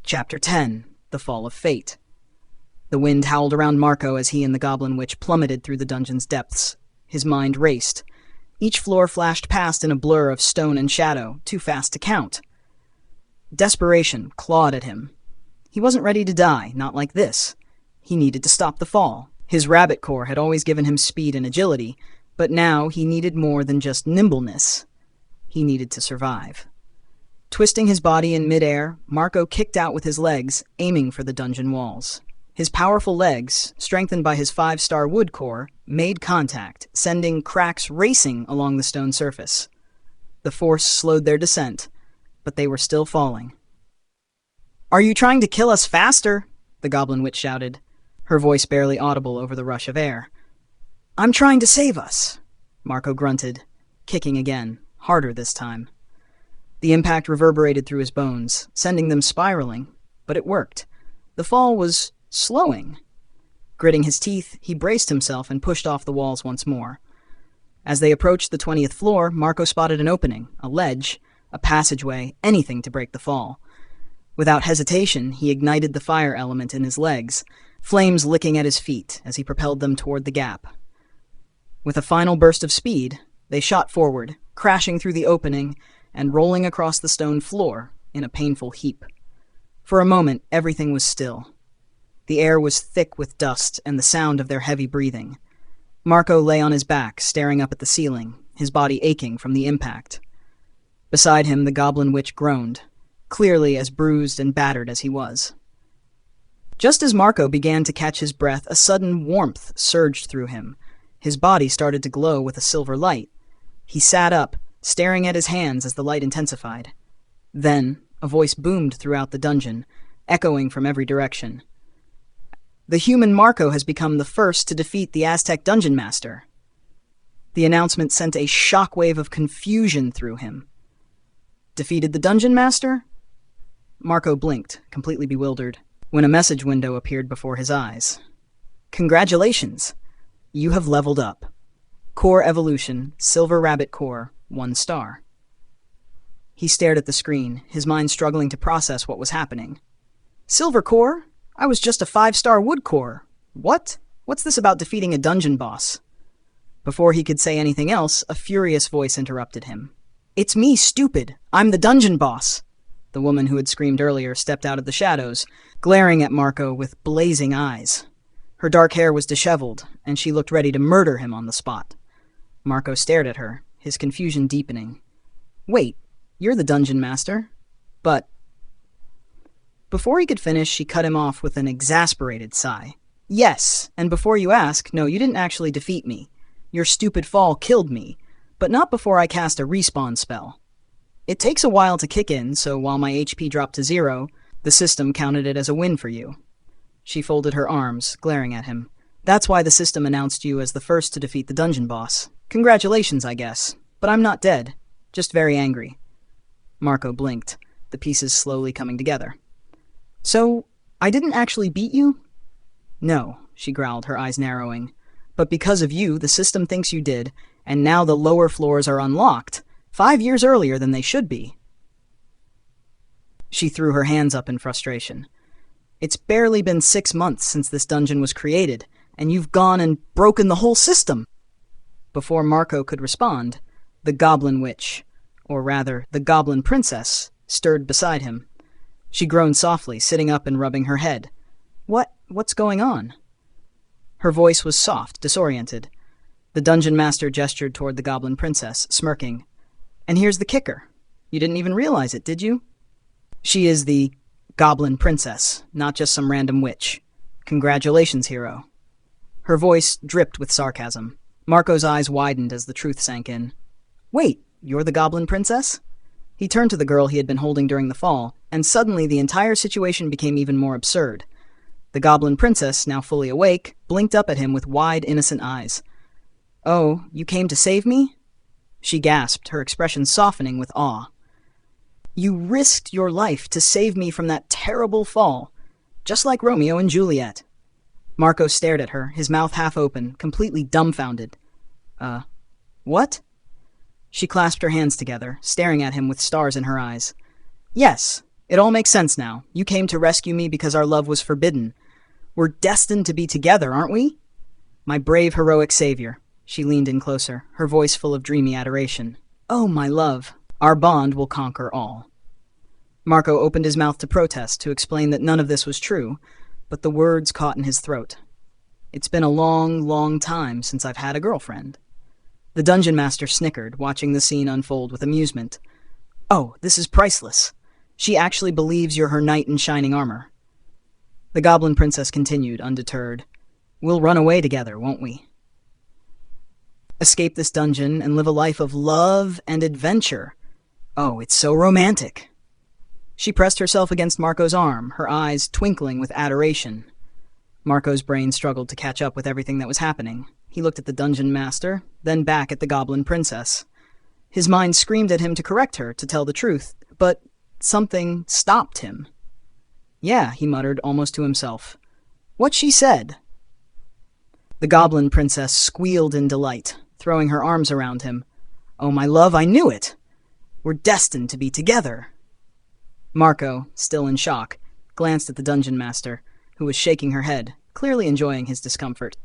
Chapter 10. The Fall of Fate. The wind howled around Marco as he and the Goblin Witch plummeted through the dungeon's depths. His mind raced. Each floor flashed past in a blur of stone and shadow, too fast to count. Desperation clawed at him. He wasn't ready to die, not like this. He needed to stop the fall. His rabbit core had always given him speed and agility, but now he needed more than just nimbleness. He needed to survive. Twisting his body in midair, Marco kicked out with his legs, aiming for the dungeon walls. His powerful legs, strengthened by his 5-star wood core, made contact, sending cracks racing along the stone surface. The force slowed their descent, but they were still falling. "Are you trying to kill us faster?" the Goblin Witch shouted, her voice barely audible over the rush of air. "I'm trying to save us," Marco grunted, kicking again, harder this time. The impact reverberated through his bones, sending them spiraling, but it worked. The fall was slowing. Gritting his teeth, he braced himself and pushed off the walls once more. As they approached the 20th floor, Marco spotted an opening, a ledge, a passageway, anything to break the fall. Without hesitation, he ignited the fire element in his legs, flames licking at his feet as he propelled them toward the gap. With a final burst of speed, they shot forward, crashing through the opening and rolling across the stone floor in a painful heap. For a moment, everything was still. The air was thick with dust and the sound of their heavy breathing. Marco lay on his back, staring up at the ceiling, his body aching from the impact. Beside him, the Goblin Witch groaned, clearly as bruised and battered as he was. Just as Marco began to catch his breath, a sudden warmth surged through him. His body started to glow with a silver light. He sat up, staring at his hands as the light intensified. Then, a voice boomed throughout the dungeon, echoing from every direction. "The human Marco has become the first to defeat the Aztec dungeon master." The announcement sent a shockwave of confusion through him. Defeated the dungeon master? Marco blinked, completely bewildered, when a message window appeared before his eyes. "Congratulations! You have leveled up. Core Evolution, Silver Rabbit Core, 1 star. He stared at the screen, his mind struggling to process what was happening. "Silver Core? I was just a 5-star wood core. What? What's this about defeating a dungeon boss?" Before he could say anything else, a furious voice interrupted him. "It's me, stupid! I'm the dungeon boss!" The woman who had screamed earlier stepped out of the shadows, glaring at Marco with blazing eyes. Her dark hair was disheveled, and she looked ready to murder him on the spot. Marco stared at her, his confusion deepening. "Wait, you're the dungeon master? But—" Before he could finish, she cut him off with an exasperated sigh. "Yes, and before you ask, no, you didn't actually defeat me. Your stupid fall killed me, but not before I cast a respawn spell. It takes a while to kick in, so while my HP dropped to 0, the system counted it as a win for you." She folded her arms, glaring at him. "That's why the system announced you as the first to defeat the dungeon boss. Congratulations, I guess. But I'm not dead. Just very angry." Marco blinked, the pieces slowly coming together. "So, I didn't actually beat you?" "No," she growled, her eyes narrowing. "But because of you, the system thinks you did, and now the lower floors are unlocked, 5 years earlier than they should be." She threw her hands up in frustration. "It's barely been 6 months since this dungeon was created, and you've gone and broken the whole system." Before Marco could respond, the Goblin Witch, or rather, the Goblin Princess, stirred beside him. She groaned softly, sitting up and rubbing her head. What's going on?" Her voice was soft, disoriented. The dungeon master gestured toward the Goblin Princess, smirking. "And here's the kicker. You didn't even realize it, did you? She is the Goblin Princess, not just some random witch. Congratulations, hero." Her voice dripped with sarcasm. Marco's eyes widened as the truth sank in. "Wait, you're the Goblin Princess?" He turned to the girl he had been holding during the fall, and suddenly the entire situation became even more absurd. The Goblin Princess, now fully awake, blinked up at him with wide, innocent eyes. "Oh, you came to save me?" She gasped, her expression softening with awe. "You risked your life to save me from that terrible fall, just like Romeo and Juliet." Marco stared at her, his mouth half open, completely dumbfounded. What?" She clasped her hands together, staring at him with stars in her eyes. "Yes, It all makes sense now. You came to rescue me because our love was forbidden. We're destined to be together, aren't we? My brave, heroic savior. She leaned in closer, her voice full of dreamy adoration. Oh, my love, our bond will conquer all. Marco opened his mouth to protest, to explain that none of this was true, but the words caught in his throat. It's been a long, long time since I've had a girlfriend. The dungeon master snickered, watching the scene unfold with amusement. Oh, this is priceless. She actually believes you're her knight in shining armor. The goblin princess continued, undeterred. We'll run away together, won't we? Escape this dungeon and live a life of love and adventure. Oh, it's so romantic. She pressed herself against Marco's arm, her eyes twinkling with adoration. Marco's brain struggled to catch up with everything that was happening. He looked at the dungeon master, then back at the goblin princess. His mind screamed at him to correct her, to tell the truth, but something stopped him. Yeah, he muttered, almost to himself. What she said. The goblin princess squealed in delight, throwing her arms around him. Oh, my love, I knew it! We're destined to be together. Marco, still in shock, glanced at the dungeon master, who was shaking her head, clearly enjoying his discomfort.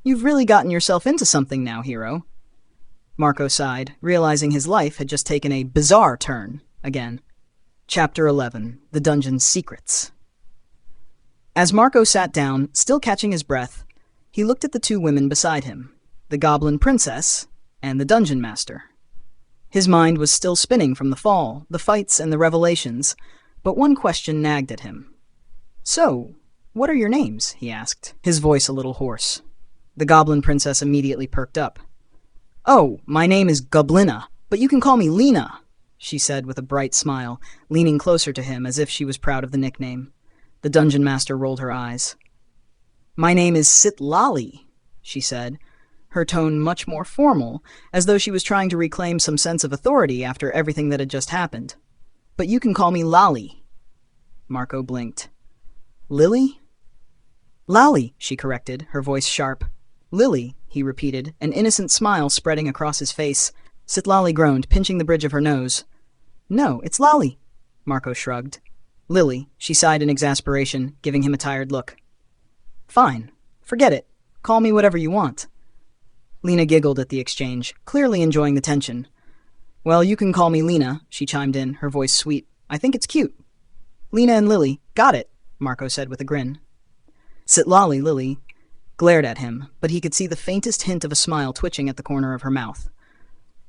You've really gotten yourself into something now, hero. Marco sighed, realizing his life had just taken a bizarre turn again. Chapter 11. The Dungeon's Secrets. As Marco sat down, still catching his breath, he looked at the two women beside him, the goblin princess and the dungeon master. His mind was still spinning from the fall, the fights, and the revelations, but one question nagged at him. So, what are your names? He asked, his voice a little hoarse. The goblin princess immediately perked up. Oh, my name is Goblina, but you can call me Lena, she said with a bright smile, leaning closer to him as if she was proud of the nickname. The dungeon master rolled her eyes. My name is Sitlali, she said, her tone much more formal, as though she was trying to reclaim some sense of authority after everything that had just happened. But you can call me Lali. Marco blinked. Lily? Lali, she corrected, her voice sharp. Lily, he repeated, an innocent smile spreading across his face. Sitlali groaned, pinching the bridge of her nose. No, it's Lali, Marco shrugged. Lily, she sighed in exasperation, giving him a tired look. Fine. Forget it. Call me whatever you want. Lena giggled at the exchange, clearly enjoying the tension. Well, you can call me Lena, she chimed in, her voice sweet. I think it's cute. Lena and Lily, got it, Marco said with a grin. Sitlali Lily glared at him, but he could see the faintest hint of a smile twitching at the corner of her mouth.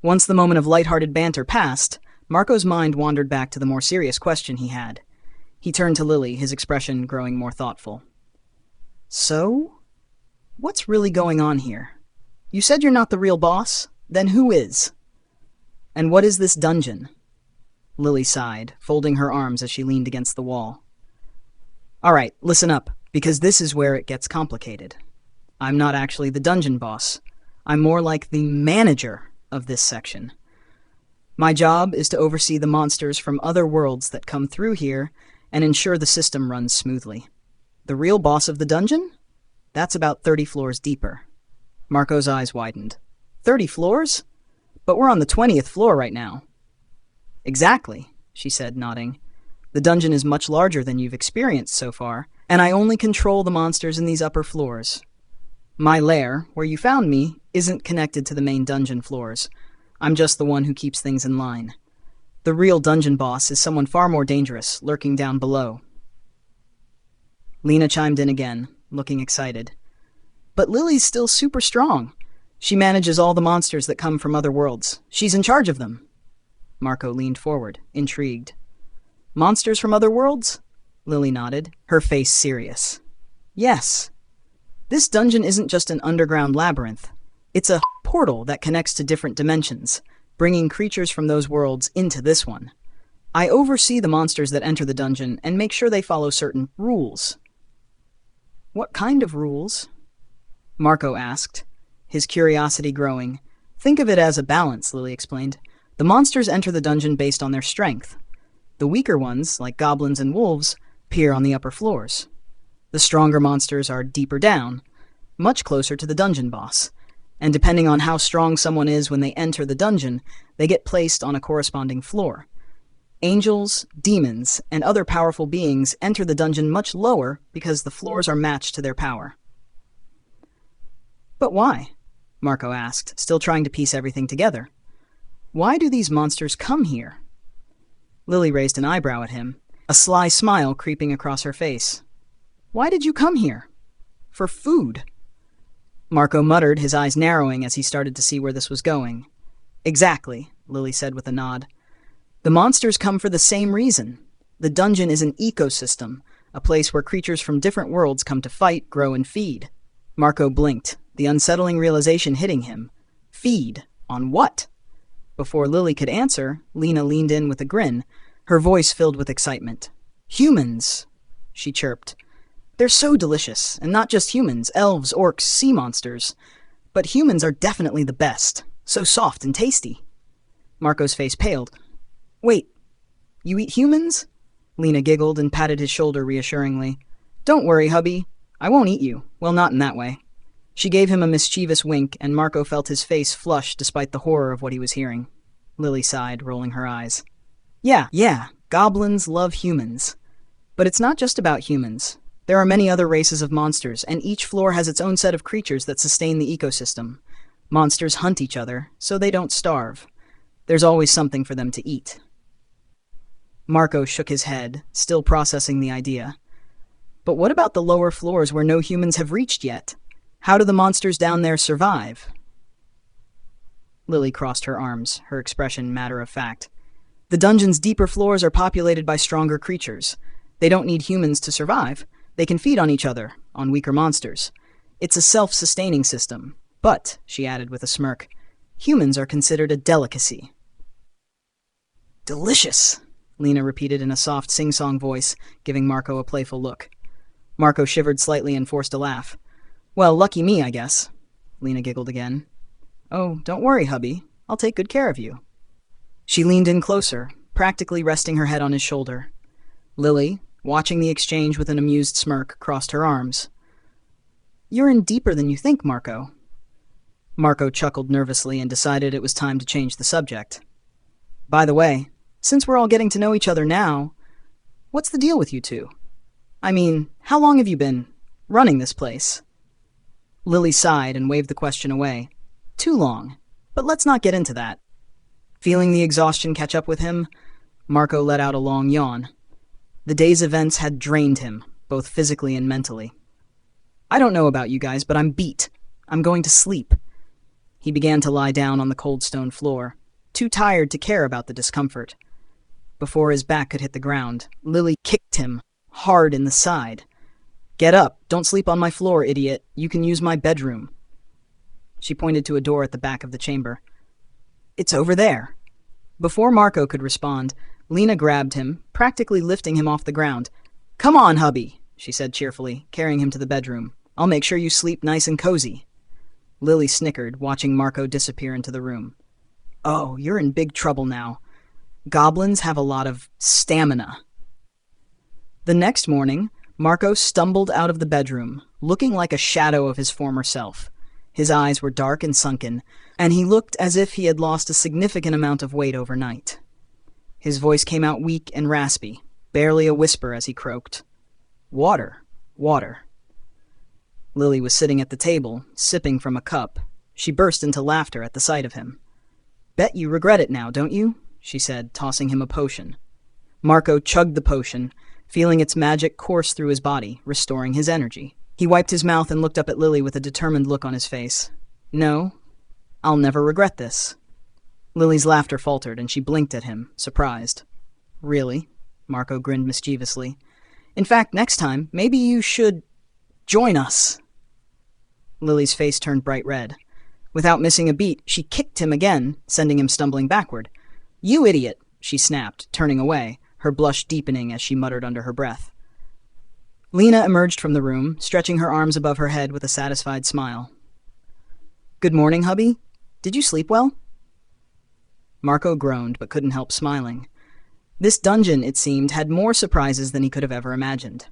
Once the moment of light-hearted banter passed, Marco's mind wandered back to the more serious question he had. He turned to Lily, his expression growing more thoughtful. So? What's really going on here? You said you're not the real boss? Then who is? And what is this dungeon? Lily sighed, folding her arms as she leaned against the wall. All right, listen up, because this is where it gets complicated. I'm not actually the dungeon boss. I'm more like the manager of this section. My job is to oversee the monsters from other worlds that come through here and ensure the system runs smoothly. The real boss of the dungeon? That's about 30 floors deeper. Marco's eyes widened. 30 floors? But we're on the 20th floor right now. Exactly, she said, nodding. The dungeon is much larger than you've experienced so far, and I only control the monsters in these upper floors. My lair, where you found me, isn't connected to the main dungeon floors. I'm just the one who keeps things in line. The real dungeon boss is someone far more dangerous, lurking down below. Lena chimed in again, looking excited. But Lily's still super strong. She manages all the monsters that come from other worlds. She's in charge of them. Marco leaned forward, intrigued. Monsters from other worlds? Lily nodded, her face serious. Yes. This dungeon isn't just an underground labyrinth. It's a portal that connects to different dimensions, bringing creatures from those worlds into this one. I oversee the monsters that enter the dungeon and make sure they follow certain rules. What kind of rules? Marco asked, his curiosity growing. Think of it as a balance, Lily explained. The monsters enter the dungeon based on their strength. The weaker ones, like goblins and wolves, appear on the upper floors. The stronger monsters are deeper down, much closer to the dungeon boss, and depending on how strong someone is when they enter the dungeon, they get placed on a corresponding floor. Angels, demons, and other powerful beings enter the dungeon much lower because the floors are matched to their power. But why? Marco asked, still trying to piece everything together. Why do these monsters come here? Lily raised an eyebrow at him, a sly smile creeping across her face. Why did you come here? For food. Marco muttered, his eyes narrowing as he started to see where this was going. Exactly, Lily said with a nod. The monsters come for the same reason. The dungeon is an ecosystem, a place where creatures from different worlds come to fight, grow, and feed. Marco blinked, the unsettling realization hitting him. Feed? On what? Before Lily could answer, Lena leaned in with a grin, her voice filled with excitement. Humans, she chirped. They're so delicious, and not just humans, elves, orcs, sea monsters. But humans are definitely the best, so soft and tasty. Marco's face paled. Wait, you eat humans? Lena giggled and patted his shoulder reassuringly. Don't worry, hubby. I won't eat you. Well, not in that way. She gave him a mischievous wink, and Marco felt his face flush despite the horror of what he was hearing. Lily sighed, rolling her eyes. Yeah, goblins love humans. But it's not just about humans. There are many other races of monsters, and each floor has its own set of creatures that sustain the ecosystem. Monsters hunt each other, so they don't starve. There's always something for them to eat. Marco shook his head, still processing the idea. But what about the lower floors where no humans have reached yet? How do the monsters down there survive? Lily crossed her arms, her expression matter of fact. The dungeon's deeper floors are populated by stronger creatures. They don't need humans to survive. They can feed on each other, on weaker monsters. It's a self-sustaining system. But, she added with a smirk, humans are considered a delicacy. Delicious, Lena repeated in a soft sing-song voice, giving Marco a playful look. Marco shivered slightly and forced a laugh. Well, lucky me, I guess. Lena giggled again. Oh, don't worry, hubby. I'll take good care of you. She leaned in closer, practically resting her head on his shoulder. Lily, watching the exchange with an amused smirk, crossed her arms. You're in deeper than you think, Marco. Marco chuckled nervously and decided it was time to change the subject. By the way, since we're all getting to know each other now, what's the deal with you two? I mean, how long have you been running this place? Lily sighed and waved the question away. Too long, but let's not get into that. Feeling the exhaustion catch up with him, Marco let out a long yawn. The day's events had drained him, both physically and mentally. I don't know about you guys, but I'm beat. I'm going to sleep. He began to lie down on the cold stone floor, too tired to care about the discomfort. Before his back could hit the ground, Lily kicked him hard in the side. Get up, don't sleep on my floor, idiot. You can use my bedroom. She pointed to a door at the back of the chamber. It's over there. Before Marco could respond, Lena grabbed him, practically lifting him off the ground. Come on, hubby, she said cheerfully, carrying him to the bedroom. I'll make sure you sleep nice and cozy. Lily snickered, watching Marco disappear into the room. Oh, you're in big trouble now. Goblins have a lot of stamina. The next morning, Marco stumbled out of the bedroom, looking like a shadow of his former self. His eyes were dark and sunken, and he looked as if he had lost a significant amount of weight overnight. His voice came out weak and raspy, barely a whisper as he croaked. Water, water. Lily was sitting at the table, sipping from a cup. She burst into laughter at the sight of him. Bet you regret it now, don't you? She said, tossing him a potion. Marco chugged the potion, feeling its magic course through his body, restoring his energy. He wiped his mouth and looked up at Lily with a determined look on his face. No, I'll never regret this. Lily's laughter faltered, and she blinked at him, surprised. Really? Marco grinned mischievously. In fact, next time, maybe you should join us. Lily's face turned bright red. Without missing a beat, she kicked him again, sending him stumbling backward. You idiot, she snapped, turning away, her blush deepening as she muttered under her breath. Lena emerged from the room, stretching her arms above her head with a satisfied smile. Good morning, hubby. Did you sleep well? Marco groaned, but couldn't help smiling. This dungeon, it seemed, had more surprises than he could have ever imagined.